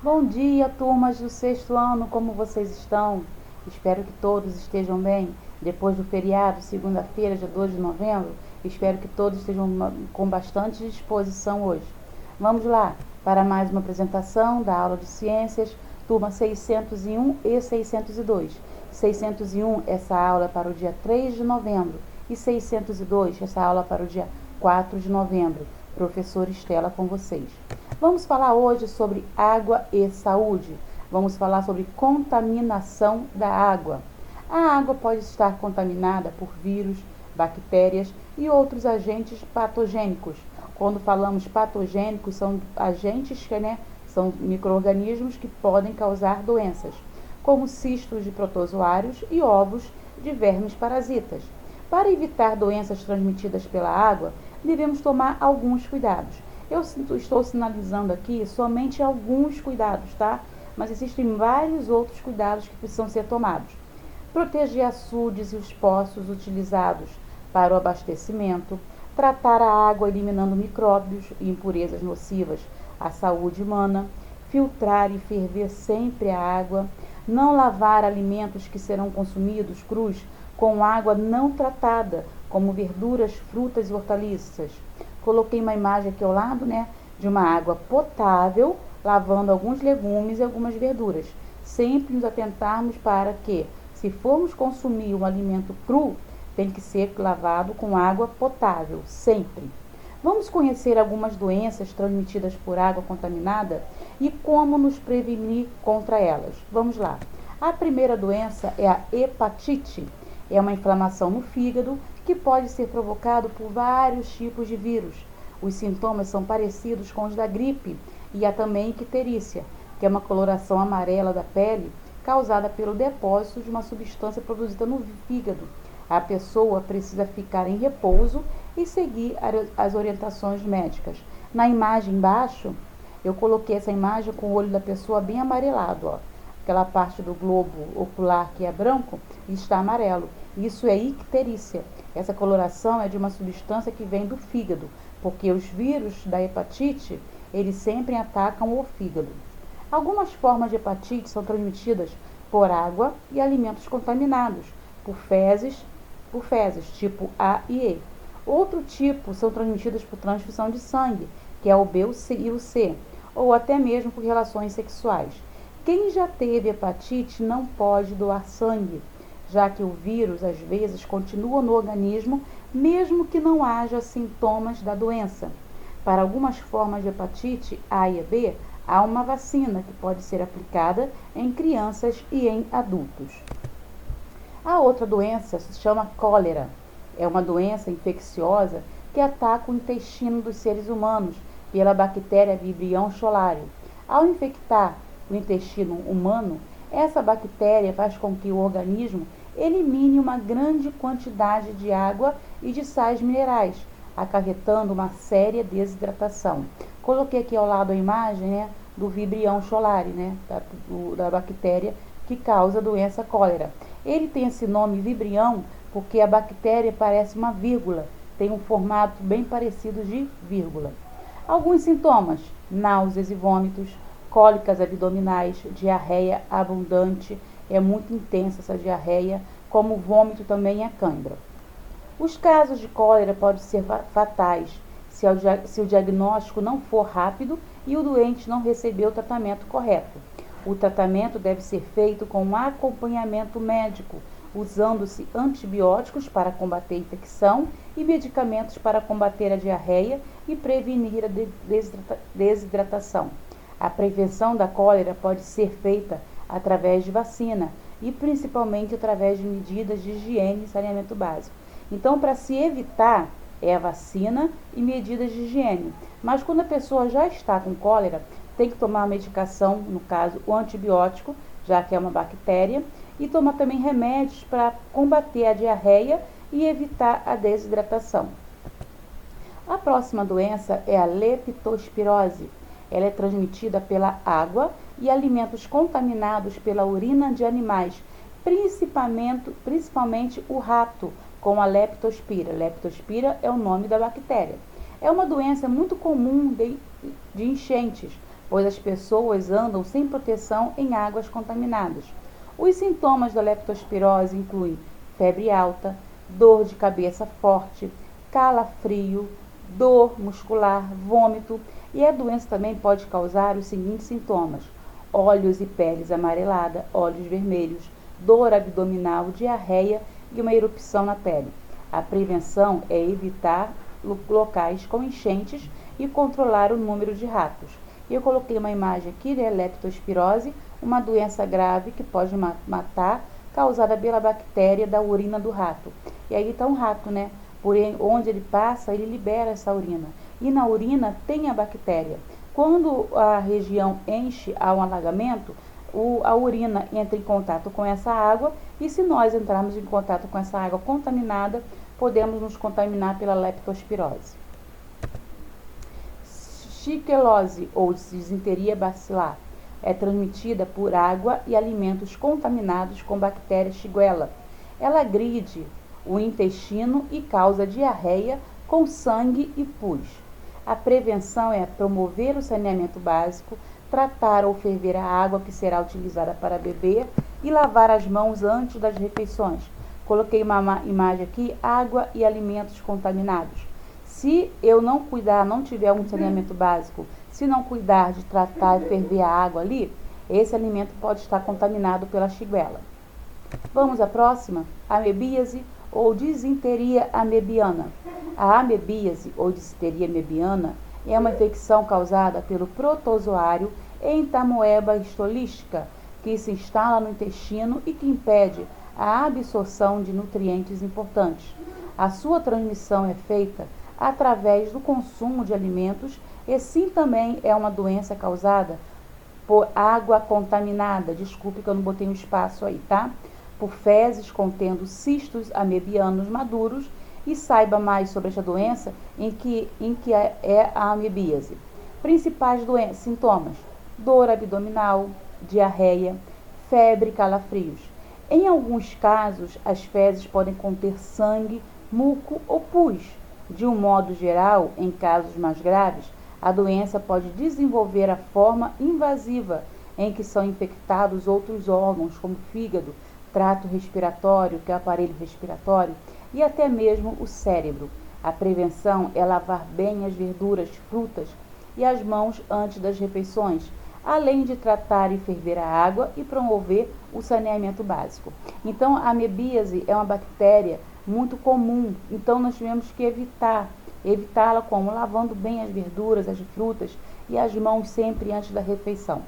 Bom dia, turmas do sexto ano, como vocês estão? Espero que todos estejam bem. Depois do feriado, segunda-feira, dia 2 de novembro, espero que todos estejam com bastante disposição hoje. Vamos lá para mais uma apresentação da aula de ciências, turma 601 e 602. 601, essa aula é para o dia 3 de novembro e 602, essa aula para o dia 4 de novembro. Professora Estela com vocês. Vamos falar hoje sobre água e saúde. Vamos falar sobre contaminação da água. A água pode estar contaminada por vírus, bactérias e outros agentes patogênicos. Quando falamos patogênicos, são agentes são micro-organismos que podem causar doenças, como cistos de protozoários e ovos de vermes parasitas. Para evitar doenças transmitidas pela água, devemos tomar alguns cuidados. Eu estou sinalizando aqui somente alguns cuidados, tá? Mas existem vários outros cuidados que precisam ser tomados. Proteger açudes e os poços utilizados para o abastecimento, tratar a água eliminando micróbios e impurezas nocivas à saúde humana, filtrar e ferver sempre a água, não lavar alimentos que serão consumidos crus com água não tratada, como verduras, frutas e hortaliças. Coloquei uma imagem aqui ao lado, de uma água potável, lavando alguns legumes e algumas verduras. Sempre nos atentarmos para que, se formos consumir um alimento cru, tem que ser lavado com água potável, sempre. Vamos conhecer algumas doenças transmitidas por água contaminada e como nos prevenir contra elas. Vamos lá. A primeira doença é a hepatite. É uma inflamação no fígado que pode ser provocado por vários tipos de vírus. Os sintomas são parecidos com os da gripe e há também icterícia, que é uma coloração amarela da pele causada pelo depósito de uma substância produzida no fígado. A pessoa precisa ficar em repouso e seguir as orientações médicas. Na imagem embaixo, eu coloquei essa imagem com o olho da pessoa bem amarelado, ó. Aquela parte do globo ocular que é branco está amarelo. Isso é icterícia. Essa coloração é de uma substância que vem do fígado, porque os vírus da hepatite, eles sempre atacam o fígado. Algumas formas de hepatite são transmitidas por água e alimentos contaminados, por fezes, tipo A e E. Outro tipo são transmitidas por transfusão de sangue, que é o B e o C, ou até mesmo por relações sexuais. Quem já teve hepatite não pode doar sangue, já que o vírus, às vezes, continua no organismo, mesmo que não haja sintomas da doença. Para algumas formas de hepatite A e B, há uma vacina que pode ser aplicada em crianças e em adultos. A outra doença se chama cólera. É uma doença infecciosa que ataca o intestino dos seres humanos pela bactéria Vibrio cholerae. Ao infectar o intestino humano, essa bactéria faz com que o organismo elimine uma grande quantidade de água e de sais minerais, acarretando uma séria desidratação. Coloquei aqui ao lado a imagem do Vibrio cholerae, da bactéria que causa a doença cólera. Ele tem esse nome Vibrião porque a bactéria parece uma vírgula, tem um formato bem parecido de vírgula. Alguns sintomas: náuseas e vômitos, cólicas abdominais, diarreia abundante, é muito intensa essa diarreia, como vômito também e a cãibra. Os casos de cólera podem ser fatais se o diagnóstico não for rápido e o doente não receber o tratamento correto. O tratamento deve ser feito com um acompanhamento médico, usando-se antibióticos para combater a infecção e medicamentos para combater a diarreia e prevenir a desidratação. A prevenção da cólera pode ser feita através de vacina e principalmente através de medidas de higiene e saneamento básico. Então, para se evitar, é a vacina e medidas de higiene. Mas quando a pessoa já está com cólera, tem que tomar a medicação, no caso, o antibiótico, já que é uma bactéria, e tomar também remédios para combater a diarreia e evitar a desidratação. A próxima doença é a leptospirose. Ela é transmitida pela água e alimentos contaminados pela urina de animais, principalmente o rato, com a leptospira. Leptospira é o nome da bactéria. É uma doença muito comum de enchentes, pois as pessoas andam sem proteção em águas contaminadas. Os sintomas da leptospirose incluem febre alta, dor de cabeça forte, calafrio, dor muscular, vômito, e a doença também pode causar os seguintes sintomas: olhos e peles amarelada, olhos vermelhos, dor abdominal, diarreia e uma erupção na pele. A prevenção é evitar locais com enchentes e controlar o número de ratos. Eu coloquei uma imagem aqui de leptospirose, uma doença grave que pode matar, causada pela bactéria da urina do rato. E aí está um rato, né? Porém, onde ele passa, ele libera essa urina. E na urina tem a bactéria. Quando a região enche a um alagamento, a urina entra em contato com essa água, e se nós entrarmos em contato com essa água contaminada, podemos nos contaminar pela leptospirose. Shigelose, ou disenteria bacilar, é transmitida por água e alimentos contaminados com bactéria Shigella. Ela agride o intestino e causa diarreia com sangue e pus. A prevenção é promover o saneamento básico, tratar ou ferver a água que será utilizada para beber e lavar as mãos antes das refeições. Coloquei uma imagem aqui, água e alimentos contaminados. Se eu não cuidar, não tiver um saneamento básico, se não cuidar de tratar e ferver a água ali, esse alimento pode estar contaminado pela Shigella. Vamos à próxima, amebíase ou disenteria amebiana. A amebíase ou disenteria amebiana é uma infecção causada pelo protozoário Entamoeba histolytica, que se instala no intestino e que impede a absorção de nutrientes importantes. A sua transmissão é feita através do consumo de alimentos e sim também é uma doença causada por água contaminada. Desculpe que eu não botei um espaço aí, tá? Por fezes contendo cistos amebianos maduros. E saiba mais sobre esta doença em que é a amebíase. Principais sintomas: dor abdominal, diarreia, febre e calafrios. Em alguns casos, as fezes podem conter sangue, muco ou pus. De um modo geral, em casos mais graves, a doença pode desenvolver a forma invasiva, em que são infectados outros órgãos, como fígado, trato respiratório, que é o aparelho respiratório, e até mesmo o cérebro. A prevenção é lavar bem as verduras, frutas e as mãos antes das refeições, além de tratar e ferver a água e promover o saneamento básico. Então, a amebíase é uma bactéria muito comum, então nós tivemos que evitá-la como? Lavando bem as verduras, as frutas e as mãos sempre antes da refeição.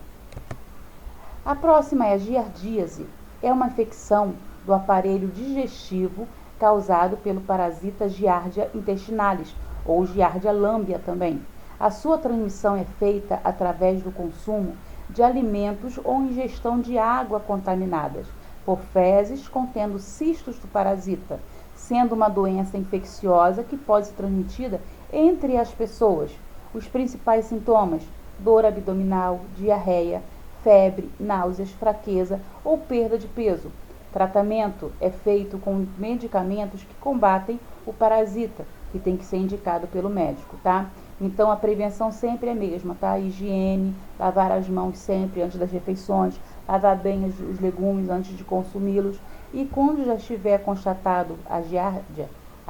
A próxima é a giardíase. É uma infecção do aparelho digestivo causado pelo parasita Giardia intestinalis, ou Giardia lamblia também. A sua transmissão é feita através do consumo de alimentos ou ingestão de água contaminadas por fezes contendo cistos do parasita, sendo uma doença infecciosa que pode ser transmitida entre as pessoas. Os principais sintomas: dor abdominal, diarreia, febre, náuseas, fraqueza ou perda de peso. Tratamento é feito com medicamentos que combatem o parasita, que tem que ser indicado pelo médico, tá? Então, a prevenção sempre é a mesma, tá? Higiene, lavar as mãos sempre antes das refeições, lavar bem os legumes antes de consumi-los. E quando já estiver constatado a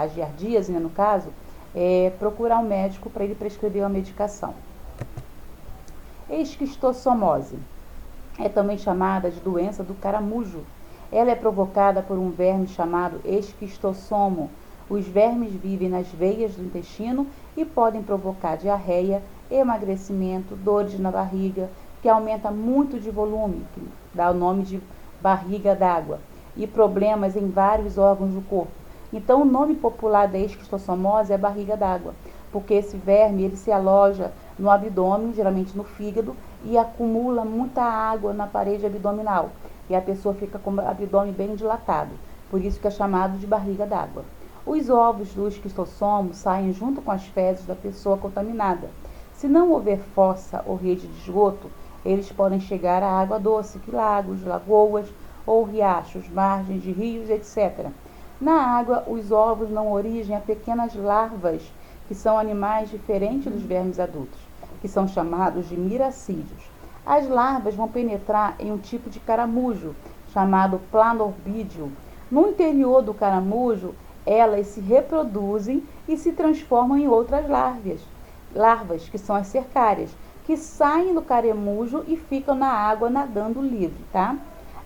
giardíase, né, no caso, procurar um médico para ele prescrever uma medicação. Esquistossomose é também chamada de doença do caramujo. Ela é provocada por um verme chamado esquistossomo. Os vermes vivem nas veias do intestino e podem provocar diarreia, emagrecimento, dores na barriga, que aumenta muito de volume, que dá o nome de barriga d'água, e problemas em vários órgãos do corpo. Então, o nome popular da esquistossomose é barriga d'água, porque esse verme ele se aloja no abdômen, geralmente no fígado, e acumula muita água na parede abdominal. E a pessoa fica com o abdômen bem dilatado. Por isso que é chamado de barriga d'água. Os ovos do esquistossomo saem junto com as fezes da pessoa contaminada. Se não houver fossa ou rede de esgoto, eles podem chegar à água doce, que lagos, lagoas ou riachos, margens de rios, etc. Na água, os ovos dão origem a pequenas larvas, que são animais diferentes dos vermes adultos. que são chamados de miracídios. As larvas vão penetrar em um tipo de caramujo, chamado planorbídeo. No interior do caramujo, elas se reproduzem e se transformam em outras larvas, que são as cercárias, que saem do caramujo e ficam na água nadando livre, tá?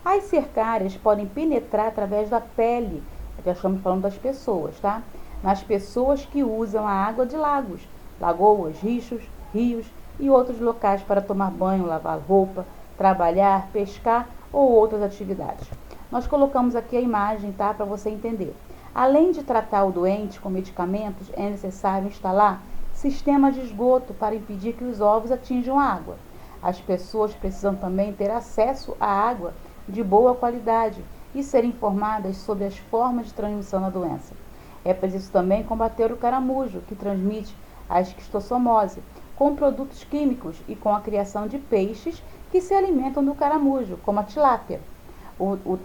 As cercárias podem penetrar através da pele, já estamos falando das pessoas, tá? Nas pessoas que usam a água de lagos, lagoas, rios e outros locais para tomar banho, lavar roupa, trabalhar, pescar ou outras atividades. Nós colocamos aqui a imagem, tá? Para você entender. Além de tratar o doente com medicamentos, é necessário instalar sistema de esgoto para impedir que os ovos atinjam a água. As pessoas precisam também ter acesso à água de boa qualidade e ser informadas sobre as formas de transmissão da doença. É preciso também combater o caramujo, que transmite a esquistossomose, com produtos químicos e com a criação de peixes que se alimentam do caramujo, como a tilápia, o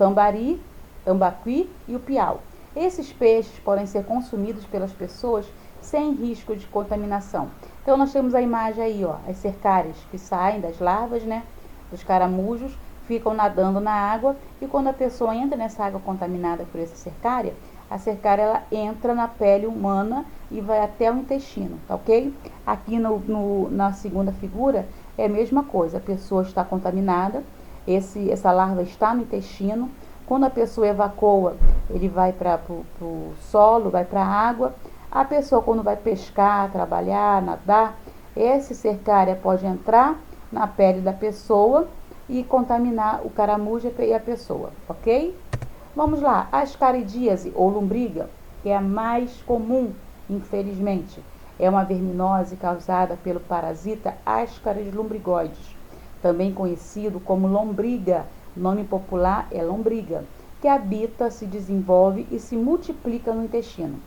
tambaqui e o piau. Esses peixes podem ser consumidos pelas pessoas sem risco de contaminação. Então, nós temos a imagem aí, ó, as cercárias que saem das larvas, né, dos caramujos, ficam nadando na água e quando a pessoa entra nessa água contaminada por essa cercária, a cercária ela entra na pele humana e vai até o intestino, tá ok? Aqui na segunda figura é a mesma coisa, a pessoa está contaminada, essa larva está no intestino, quando a pessoa evacua, ele vai para o solo, vai para a água. A pessoa, quando vai pescar, trabalhar, nadar, esse cercária pode entrar na pele da pessoa e contaminar o caramujo e a pessoa, ok? Vamos lá, a ascaridíase ou lombriga, que é a mais comum, infelizmente, é uma verminose causada pelo parasita Ascaris lumbrigoides, também conhecido como lombriga, nome popular é lombriga, que habita, se desenvolve e se multiplica no intestino.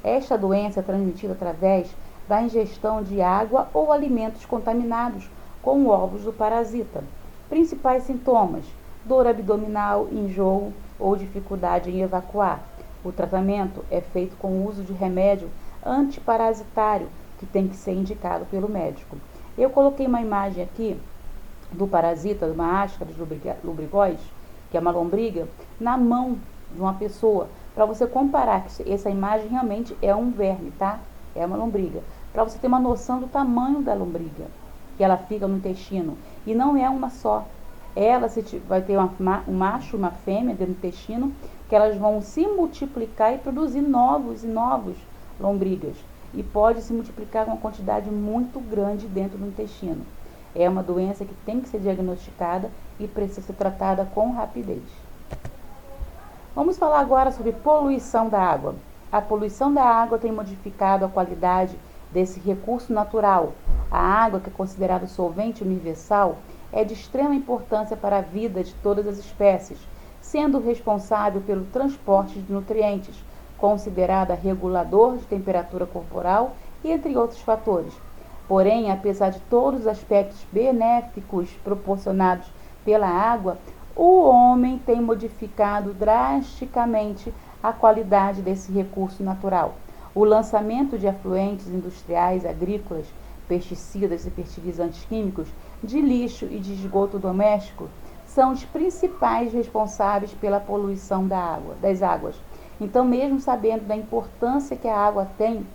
Esta doença é transmitida através da ingestão de água ou alimentos contaminados com ovos do parasita. Principais sintomas: dor abdominal, enjoo ou dificuldade em evacuar. O tratamento é feito com o uso de remédio antiparasitário, que tem que ser indicado pelo médico. Eu coloquei uma imagem aqui do parasita, de uma Ascaris lumbrigoides, que é uma lombriga, na mão de uma pessoa, para você comparar que essa imagem realmente é um verme, tá? É uma lombriga. Para você ter uma noção do tamanho da lombriga, que ela fica no intestino. E não é uma só. Ela vai ter um macho e uma fêmea dentro do intestino, que elas vão se multiplicar e produzir novos e novos lombrigas. E pode se multiplicar com uma quantidade muito grande dentro do intestino. É uma doença que tem que ser diagnosticada e precisa ser tratada com rapidez. Vamos falar agora sobre poluição da água. A poluição da água tem modificado a qualidade desse recurso natural. A água, que é considerada solvente universal, é de extrema importância para a vida de todas as espécies, sendo responsável pelo transporte de nutrientes, considerada regulador de temperatura corporal, entre outros fatores. Porém, apesar de todos os aspectos benéficos proporcionados pela água, o homem tem modificado drasticamente a qualidade desse recurso natural. O lançamento de afluentes industriais, agrícolas, pesticidas e fertilizantes químicos, de lixo e de esgoto doméstico são os principais responsáveis pela poluição das águas. Então, mesmo sabendo da importância que a água tem,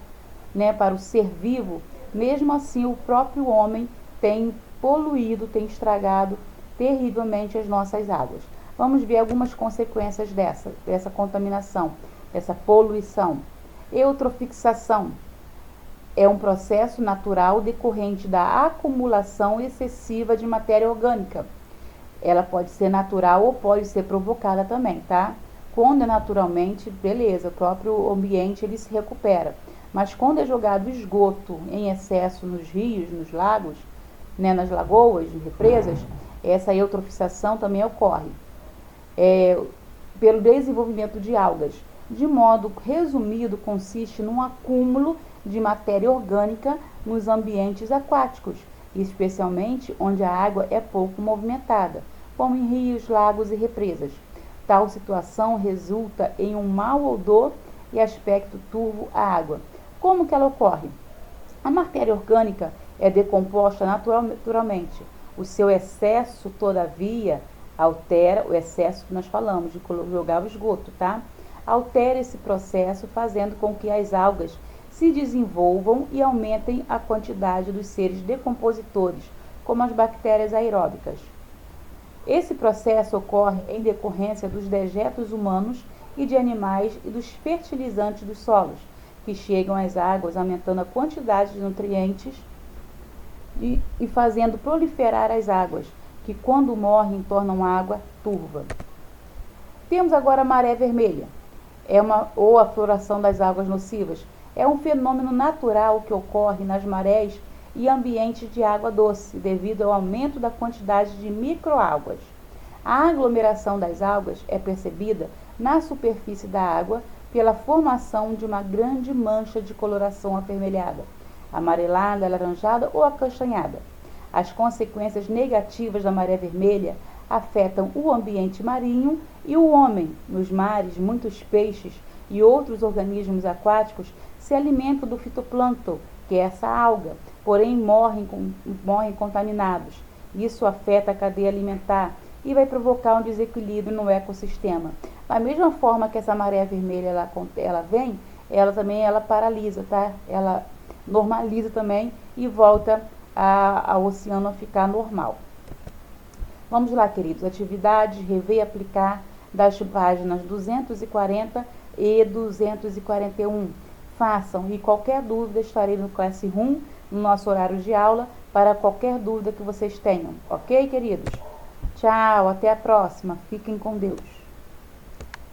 né, para o ser vivo, mesmo assim o próprio homem tem poluído, tem estragado terrivelmente as nossas águas. Vamos ver algumas consequências dessa contaminação, dessa poluição. Eutrofixação é um processo natural decorrente da acumulação excessiva de matéria orgânica. Ela pode ser natural ou pode ser provocada também, tá? Quando é naturalmente, beleza, o próprio ambiente ele se recupera. Mas quando é jogado esgoto em excesso nos rios, nos lagos, né, nas lagoas, em represas, essa eutrofização também ocorre pelo desenvolvimento de algas. De modo resumido, consiste num acúmulo de matéria orgânica nos ambientes aquáticos, especialmente onde a água é pouco movimentada, como em rios, lagos e represas. Tal situação resulta em um mau odor e aspecto turvo à água. Como que ela ocorre? A matéria orgânica é decomposta naturalmente. O seu excesso, todavia, altera o excesso que nós falamos, de jogar o esgoto, tá? Altera esse processo, fazendo com que as algas se desenvolvam e aumentem a quantidade dos seres decompositores, como as bactérias aeróbicas. Esse processo ocorre em decorrência dos dejetos humanos e de animais e dos fertilizantes dos solos, que chegam às águas, aumentando a quantidade de nutrientes e fazendo proliferar as águas, que quando morrem tornam água turva. Temos agora a maré vermelha, ou a floração das águas nocivas. É um fenômeno natural que ocorre nas marés e ambientes de água doce, devido ao aumento da quantidade de microalgas. A aglomeração das algas é percebida na superfície da água pela formação de uma grande mancha de coloração avermelhada, amarelada, alaranjada ou acastanhada. As consequências negativas da maré vermelha afetam o ambiente marinho e o homem. Nos mares, muitos peixes e outros organismos aquáticos se alimentam do fitoplâncton, que é essa alga, porém morrem contaminados. Isso afeta a cadeia alimentar e vai provocar um desequilíbrio no ecossistema. Da mesma forma que essa maré vermelha ela vem, ela também paralisa, tá? Ela normaliza também e volta ao oceano a ficar normal. Vamos lá, queridos, atividades, rever e aplicar das páginas 240 e 241. Façam, e qualquer dúvida estarei no Classroom, no nosso horário de aula, para qualquer dúvida que vocês tenham. Ok, queridos? Tchau, até a próxima. Fiquem com Deus.